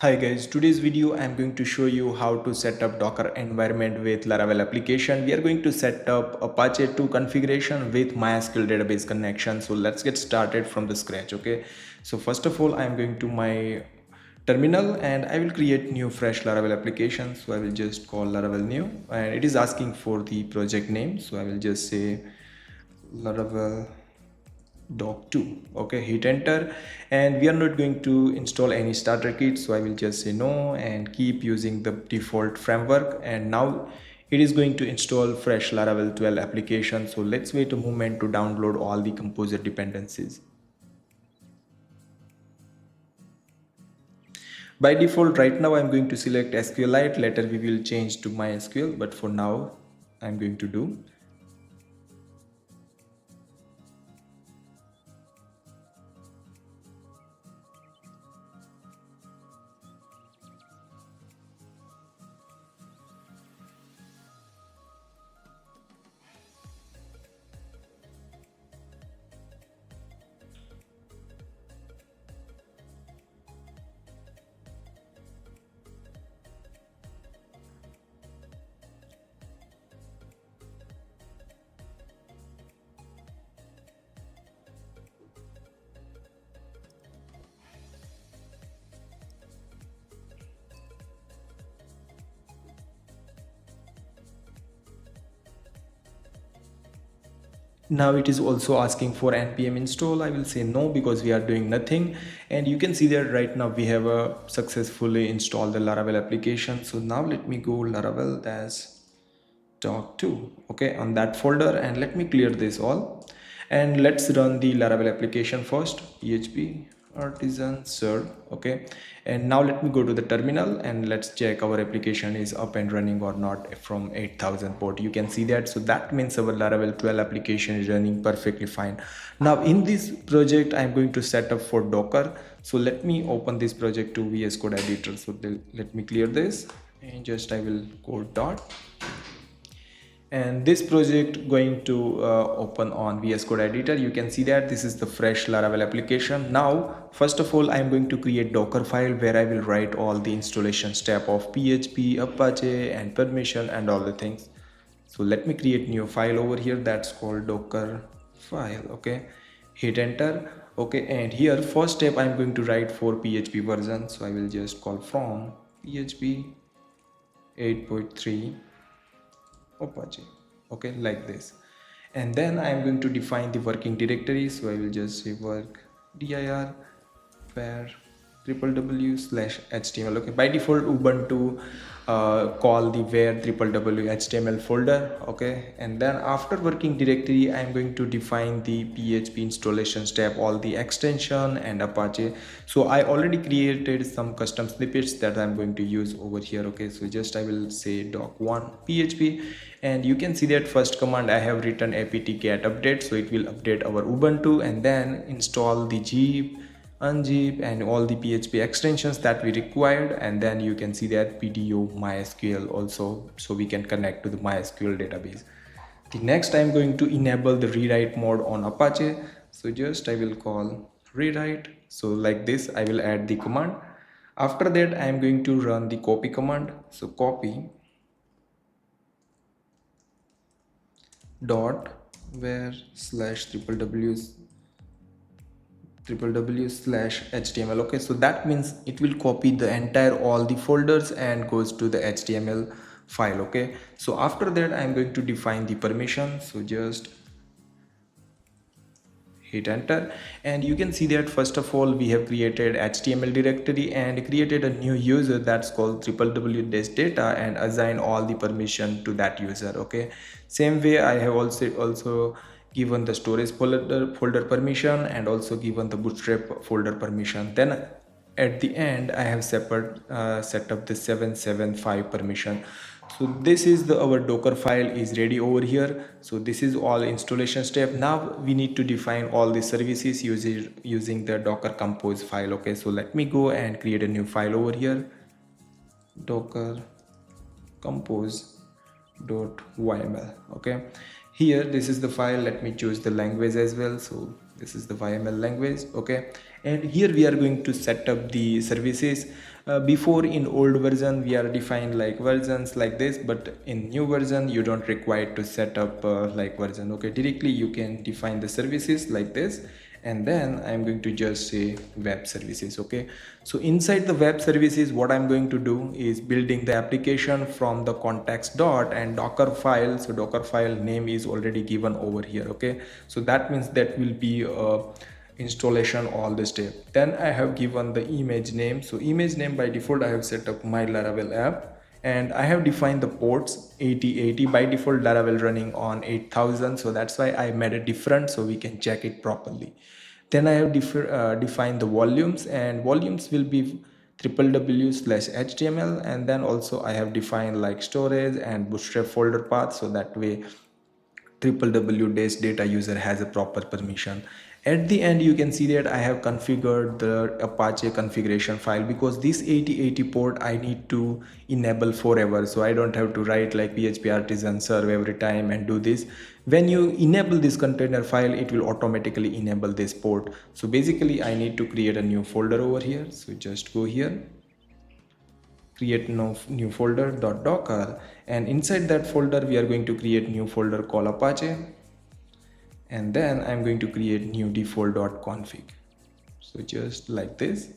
Hi guys, today's video I am going to show you how to set up Docker environment with Laravel application. We are going to set up Apache 2 configuration with MySQL database connection. So let's get started from the scratch. Okay, so first of all I am going to my terminal and I will create new fresh Laravel application. So I will just call Laravel new and it is asking for the project name. So I will just say Laravel doc 2. Okay, hit enter and we are not going to install any starter kit, so I will just say no and keep using the default framework. And now it is going to install fresh Laravel 12 application, so let's wait a moment to download all the composer dependencies. By default right now I'm going to select SQLite. Later we will change to MySQL, but for now I'm going to do. Now it is also asking for npm install. I will say no because we are doing nothing, and you can see that right now we have successfully installed the Laravel application. So now let me go Laravel as doc2, okay, on that folder, and let me clear this all and let's run the Laravel application first. PHP artisan serve, okay, and now let me go to the terminal and let's check our application is up and running or not from 8000 port. You can see that, so that means our Laravel 12 application is running perfectly fine. Now in this project I'm going to set up for Docker, so let me open this project to VS Code editor. So let me clear this and just I will go dot, and this project going to open on VS Code editor. You can see that this is the fresh Laravel application. Now first of all I'm going to create Dockerfile where I will write all the installation step of PHP, Apache and permission and all the things. So let me create new file over here that's called Dockerfile. Okay, hit enter. Okay, and here first step I'm going to write for PHP version, so I will just call from PHP 8.3 Apache, okay, like this. And then I'm going to define the working directory, so I will just say work dir var www/html. okay, by default Ubuntu call the var www/html folder, okay. And then after working directory I'm going to define the PHP installation step, all the extension and Apache. So I already created some custom snippets that I'm going to use over here, okay. So just I will say doc1 PHP, and you can see that first command I have written apt get update, so it will update our Ubuntu and then install the zip, unzip and all the PHP extensions that we required. And then you can see that PDO MySQL also, so we can connect to the MySQL database. The next I'm going to enable the rewrite mode on Apache, so just I will call rewrite. So like this I will add the command. After that I am going to run the copy command, so copy dot where slash www/html, okay. So that means it will copy the entire all the folders and goes to the HTML file, okay. So after that I'm going to define the permission, so just hit enter, and you can see that first of all we have created HTML directory and created a new user that's called www-data and assign all the permission to that user, okay. Same way I have also given the storage folder permission and also given the bootstrap folder permission. Then at the end I have set up the 775 permission. So this is the our Docker file is ready over here. So this is all installation step. Now we need to define all the services using the docker compose file, okay. So let me go and create a new file over here, docker compose.yml, okay. Here this is the file. Let me choose the language as well, so this is the YML language, okay. And here we are going to set up the services. Before in old version we are defined like versions like this, but in new version you don't require to set up like version. Okay, directly you can define the services like this, and then I'm going to just say web services. Okay, so inside the web services what I'm going to do is building the application from the context dot and docker file. So docker file name is already given over here. Okay, so that means that will be installation all the step. Then I have given the image name. So image name by default I have set up my Laravel app, and I have defined the ports 8080 by default. Laravel running on 8000, so that's why I made it different so we can check it properly. Then I have defined the volumes, and volumes will be www/html, and then also I have defined like storage and bootstrap folder path, so that way www-data user has a proper permission. At the end you can see that I have configured the Apache configuration file, because this 8080 port I need to enable forever, so I don't have to write like PHP artisan serve every time and do this. When you enable this container file, it will automatically enable this port. So basically I need to create a new folder over here. So just go here, create new folder .docker, and inside that folder we are going to create new folder called Apache, and then I'm going to create new default.config. So just like this,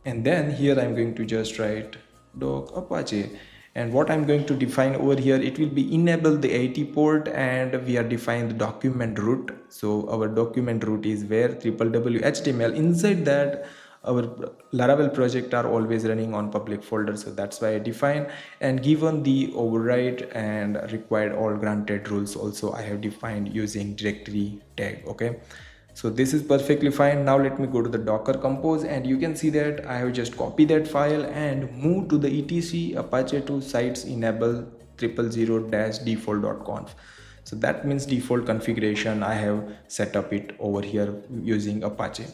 and then here I'm going to just write doc Apache, and what I'm going to define over here, it will be enable the 80 port, and we are defining the document root. So our document root is where www.html. Inside that our Laravel project are always running on public folder, so that's why I define, and given the override and required all granted rules also I have defined using directory tag. Okay, so this is perfectly fine. Now let me go to the Docker Compose, and you can see that I have just copied that file and moved to the etc apache to sites enable 000-default.conf. So that means default configuration I have set up it over here using Apache.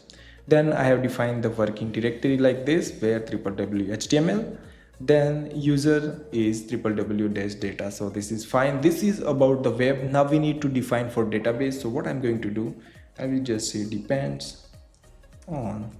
Then I have defined the working directory like this, where www.html, then user is www-data. So this is fine. This is about the web. Now we need to define for database. So what I'm going to do, I will just say depends on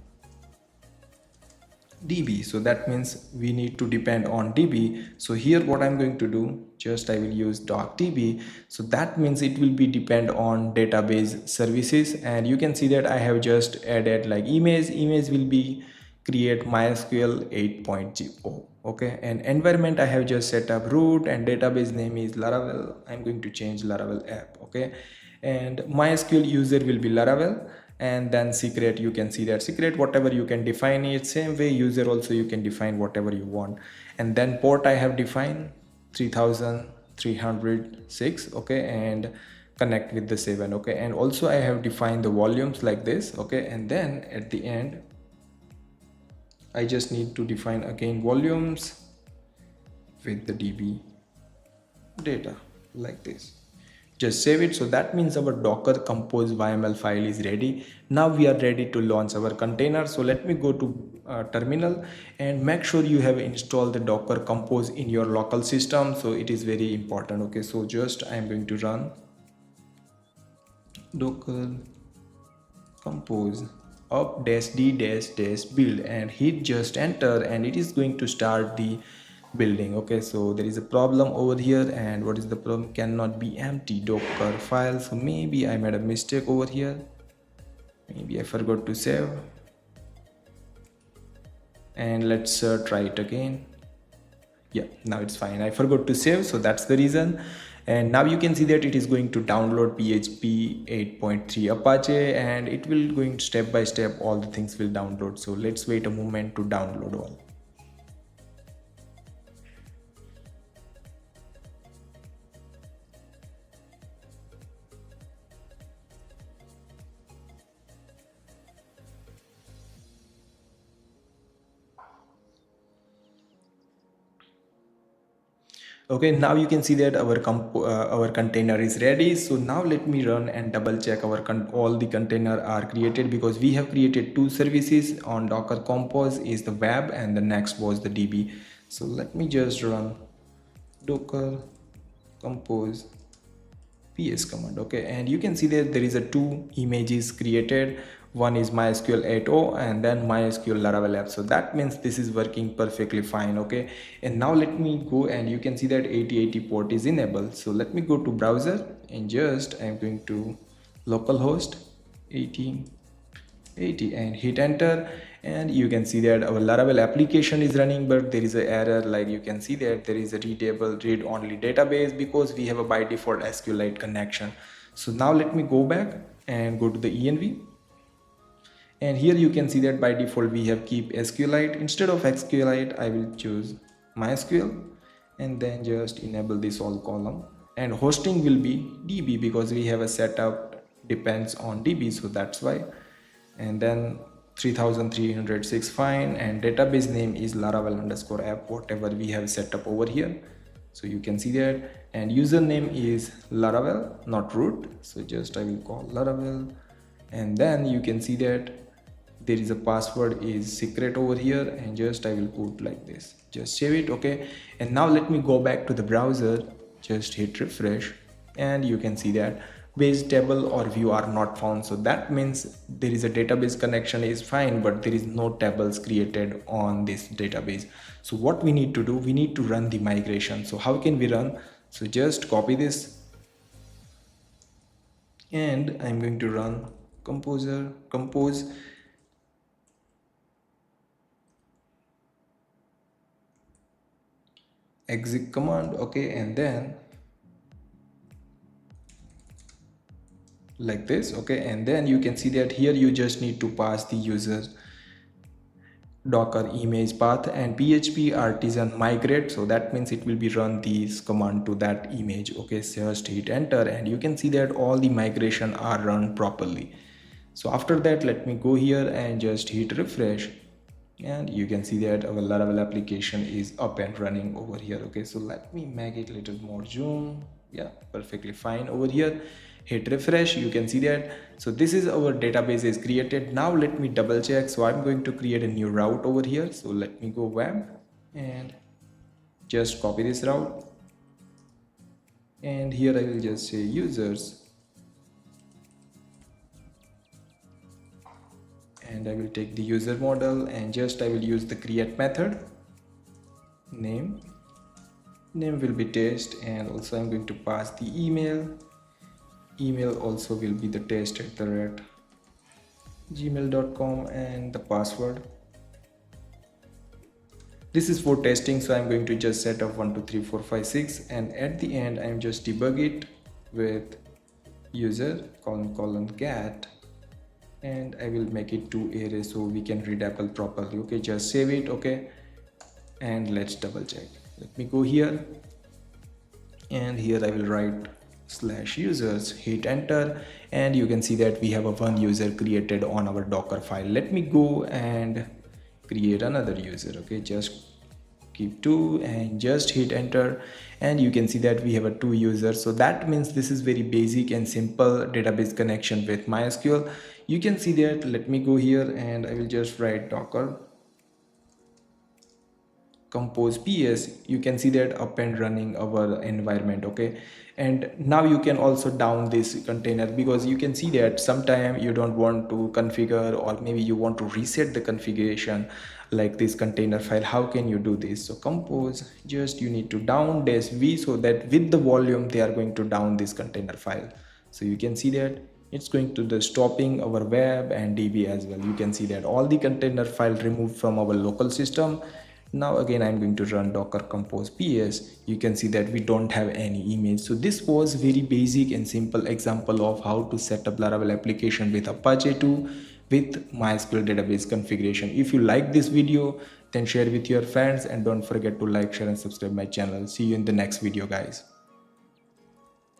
DB. So that means we need to depend on DB. So here what I'm going to do, just I will use docdb. So that means it will be depend on database services, and you can see that I have just added like image will be create MySQL 8.0. Okay, and environment I have just set up root, and database name is Laravel. I'm going to change Laravel app. Okay, and MySQL user will be Laravel, and then secret, you can see that secret whatever you can define it. Same way user also you can define whatever you want. And then port I have defined 3306. Okay, and connect with the 7. Okay, and also I have defined the volumes like this. Okay, and then at the end I just need to define again volumes with the DB data like this. Just save it. So that means our docker-compose.yml file is ready. Now we are ready to launch our container. So let me go to terminal, and make sure you have installed the Docker Compose in your local system. So it is very important. Okay, so just I am going to run docker compose up -d -build and hit just enter, and it is going to start the building. Okay, so there is a problem over here, and what is the problem? Cannot be empty docker file. So maybe I made a mistake over here, maybe I forgot to save, and let's try it again. Yeah, now it's fine. I forgot to save, so that's the reason. And now you can see that it is going to download PHP 8.3 Apache, and it will going step by step, all the things will download. So let's wait a moment to download all. Okay, now you can see that our container is ready. So now let me run and double check all the container are created, because we have created two services on Docker Compose, is the web, and the next was the DB. So let me just run docker compose ps command. Okay, and you can see that there is a two images created. one is MySQL 8.0 and then MySQL Laravel app. So that means this is working perfectly fine. Okay, and now let me go, and you can see that 8080 port is enabled. So let me go to browser and just I'm going to localhost 8080 and hit enter, and you can see that our Laravel application is running, but there is an error. Like you can see that there is a read only database because we have a by default SQLite connection. So now let me go back and go to the env, and here you can see that by default we have keep SQLite. Instead of SQLite I will choose MySQL, and then just enable this all column, and hosting will be DB because we have a setup depends on DB, so that's why. And then 3306 fine, and database name is Laravel underscore app, whatever we have set up over here. So you can see that, and username is Laravel, not root, so just I will call Laravel. And then you can see that there is a password is secret over here, and just I will put like this, just save it. Okay, and now let me go back to the browser, just hit refresh, and you can see that base table or view are not found. So that means there is a database connection is fine, but there is no tables created on this database. So what we need to do, we need to run the migration. So how can we run? So just copy this, and I'm going to run compose exec command. Okay, and then like this. Okay, and then you can see that here you just need to pass the user docker image path and PHP artisan migrate. So that means it will be run this command to that image. Okay, so just hit enter, and you can see that all the migration are run properly. So after that, let me go here and just hit refresh, and you can see that our Laravel application is up and running over here. Okay, so let me make it a little more zoom. Yeah, perfectly fine over here. Hit refresh, you can see that. So this is our database is created. Now let me double check. So I'm going to create a new route over here. So let me go web and just copy this route, and here I will just say users, and I will take the user model, and just I will use the create method. Name will be test, and also I'm going to pass the email also will be the test@gmail.com, and the password, this is for testing, so I'm going to just set up 1 2 3 4 5 6, and at the end I'm just debug it with user :get, and I will make it 2 arrays so we can read apple properly. Okay, just save it. Okay, and let's double check. Let me go here, and here I will write /users, hit enter, and you can see that we have a one user created on our Docker file. Let me go and create another user. Okay, just keep 2 and just hit enter, and you can see that we have a 2 users. So that means this is very basic and simple database connection with MySQL. You can see that. Let me go here, and I will just write docker compose ps. You can see that up and running our environment. Okay, and now you can also down this container, because you can see that sometime you don't want to configure, or maybe you want to reset the configuration like this container file. How can you do this? So compose, just you need to down -v, so that with the volume they are going to down this container file. So you can see that it's going to the stopping our web and DB as well. You can see that all the container file removed from our local system. Now again I'm going to run docker compose ps. You can see that we don't have any image. So this was very basic and simple example of how to set up Laravel application with Apache 2 with MySQL database configuration. If you like this video, then share with your friends, and don't forget to like, share and subscribe my channel. See you in the next video, guys.